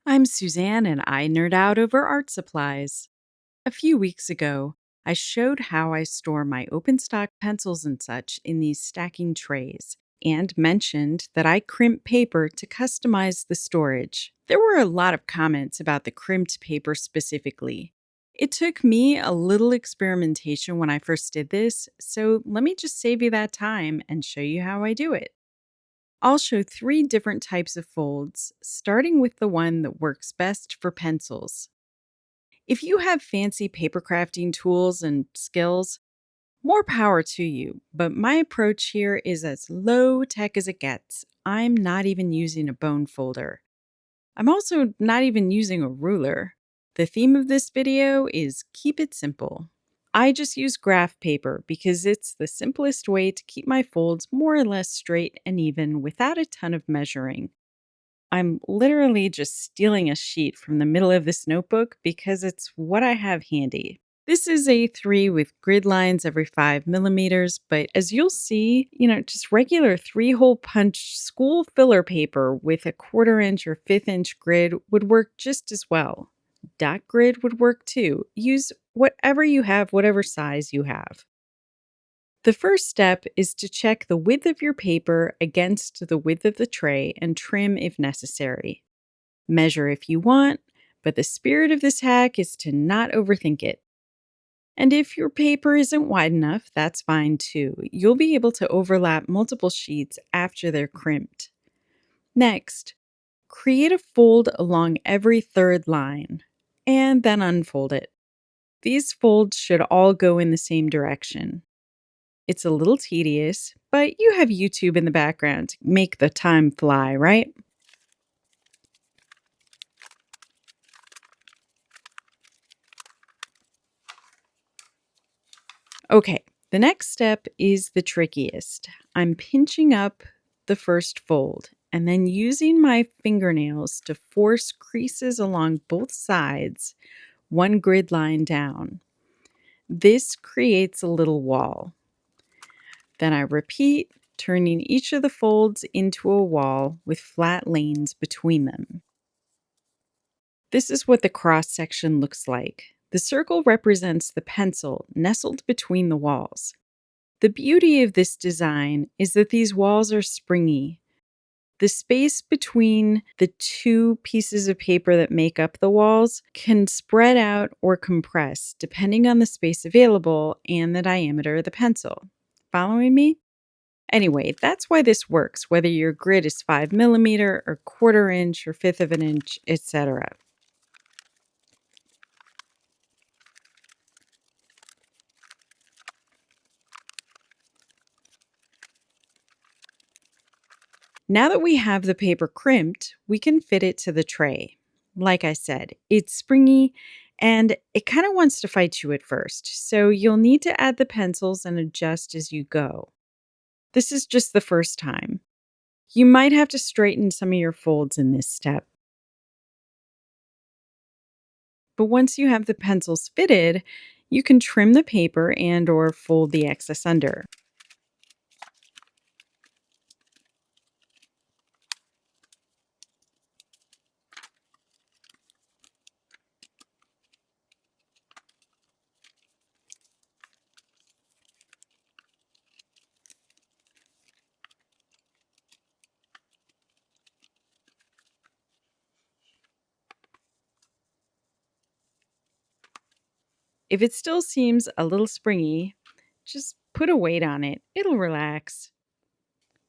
I'm Suzanne and I nerd out over art supplies. A few weeks ago, I showed how I store my open stock pencils and such in these stacking trays and mentioned that I crimp paper to customize the storage. There were a lot of comments about the crimped paper specifically. It took me a little experimentation when I first did this, so let me just save you that time and show you how I do it. I'll show three different types of folds, starting with the one that works best for pencils. If you have fancy paper crafting tools and skills, more power to you, but my approach here is as low tech as it gets. I'm not even using a bone folder. I'm also not even using a ruler. The theme of this video is keep it simple. I just use graph paper because it's the simplest way to keep my folds more or less straight and even without a ton of measuring. I'm literally just stealing a sheet from the middle of this notebook because it's what I have handy. This is A3 with grid lines every 5 millimeters, but as you'll see, just regular 3-hole punch school filler paper with a 1/4 inch or 1/5 inch grid would work just as well. Dot grid would work too. Use whatever you have, whatever size you have. The first step is to check the width of your paper against the width of the tray and trim if necessary. Measure if you want, but the spirit of this hack is to not overthink it. And if your paper isn't wide enough, that's fine too. You'll be able to overlap multiple sheets after they're crimped. Next, create a fold along every third line, and then unfold it. These folds should all go in the same direction. It's a little tedious, but you have YouTube in the background to make the time fly, right? Okay, the next step is the trickiest. I'm pinching up the first fold and then using my fingernails to force creases along both sides, one grid line down. This creates a little wall. Then I repeat, turning each of the folds into a wall with flat lanes between them. This is what the cross section looks like. The circle represents the pencil nestled between the walls. The beauty of this design is that these walls are springy. The space between the two pieces of paper that make up the walls can spread out or compress depending on the space available and the diameter of the pencil. Following me? Anyway, that's why this works, whether your grid is 5 millimeter or 1/4 inch or 1/5 inch, etc. Now that we have the paper crimped, we can fit it to the tray. Like I said, it's springy and it kind of wants to fight you at first, so you'll need to add the pencils and adjust as you go. This is just the first time. You might have to straighten some of your folds in this step. But once you have the pencils fitted, you can trim the paper and or fold the excess under. If it still seems a little springy, just put a weight on it. It'll relax.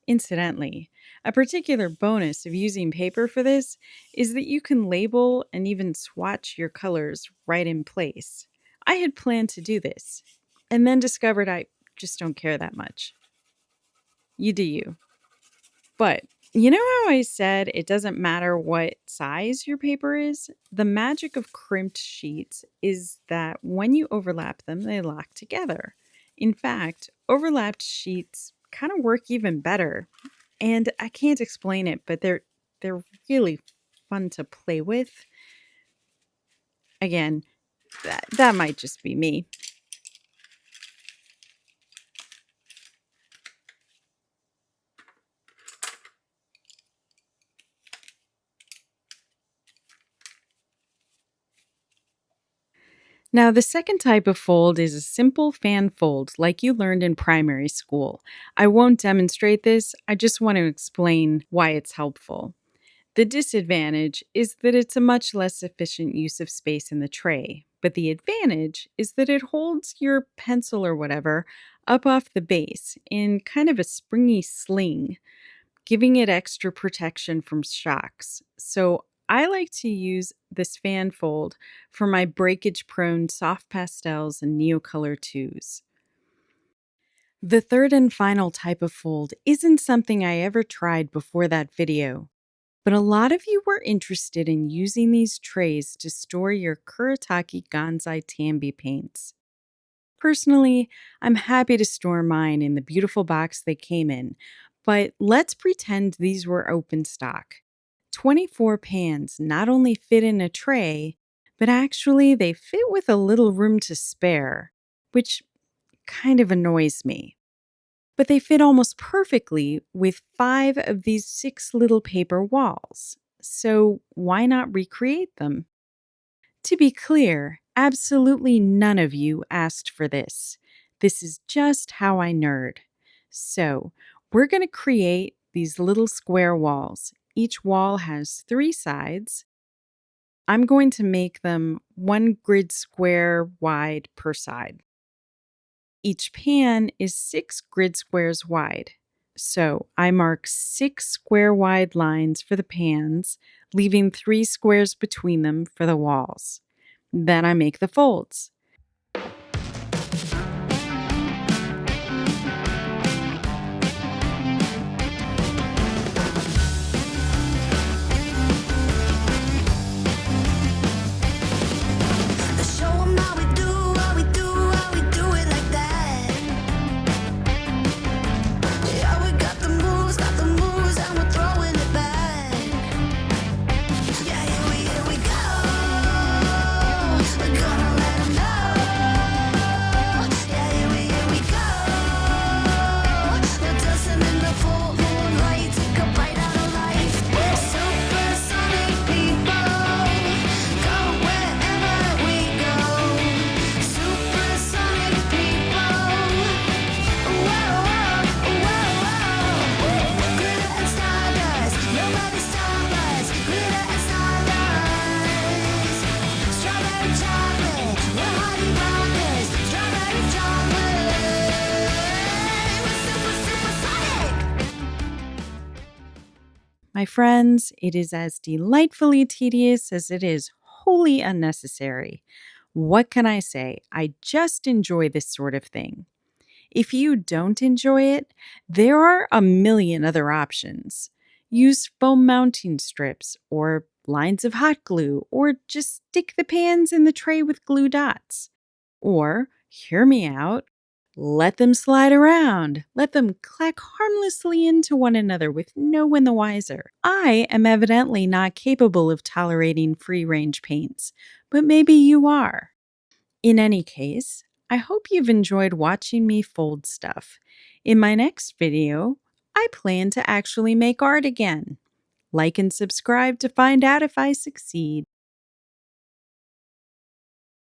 Incidentally, a particular bonus of using paper for this is that you can label and even swatch your colors right in place. I had planned to do this and then discovered I just don't care that much. You do you. But you know how I said it doesn't matter what size your paper is? The magic of crimped sheets is that when you overlap them, they lock together. In fact, overlapped sheets kind of work even better. And I can't explain it, but they're really fun to play with. Again, that might just be me. Now, the second type of fold is a simple fan fold like you learned in primary school. I won't demonstrate this, I just want to explain why it's helpful. The disadvantage is that it's a much less efficient use of space in the tray, but the advantage is that it holds your pencil or whatever up off the base in kind of a springy sling, giving it extra protection from shocks. So I like to use this fan fold for my breakage prone soft pastels and Neocolor 2s. The third and final type of fold isn't something I ever tried before that video, but a lot of you were interested in using these trays to store your Kuretake Gansai Tambi paints. Personally, I'm happy to store mine in the beautiful box they came in, but let's pretend these were open stock. 24 pans not only fit in a tray, but actually they fit with a little room to spare, which kind of annoys me. But they fit almost perfectly with 5 of these 6 little paper walls. So why not recreate them? To be clear, absolutely none of you asked for this. This is just how I nerd. So, we're going to create these little square walls. Each wall has 3 sides. I'm going to make them 1 grid square wide per side. Each pan is 6 grid squares wide. So I mark 6 square wide lines for the pans, leaving 3 squares between them for the walls. Then I make the folds. Show 'em how we do, how we do, how we do it like that. Yeah, we got the moves, and we're throwing it back. Yeah, here we go. We're gonna let 'em know. Yeah, here we go. We're dancing in the full moonlight, take a bite out of life. We're supersonic people, go wherever we go. Supersonic people. Whoa, whoa, whoa. Glitter and stardust, nobody stop us. Glitter and stardust. Strawberry chocolate, we're honey rockers. Strawberry chocolate. We're supersonic. My friends, it is as delightfully tedious as it is wholly unnecessary. What can I say? I just enjoy this sort of thing. If you don't enjoy it, there are a million other options. Use foam mounting strips or lines of hot glue, or just stick the pans in the tray with glue dots. Or, hear me out, let them slide around. Let them clack harmlessly into one another with no one the wiser. I am evidently not capable of tolerating free range paints, but maybe you are. In any case, I hope you've enjoyed watching me fold stuff. In my next video, I plan to actually make art again. Like and subscribe to find out if I succeed.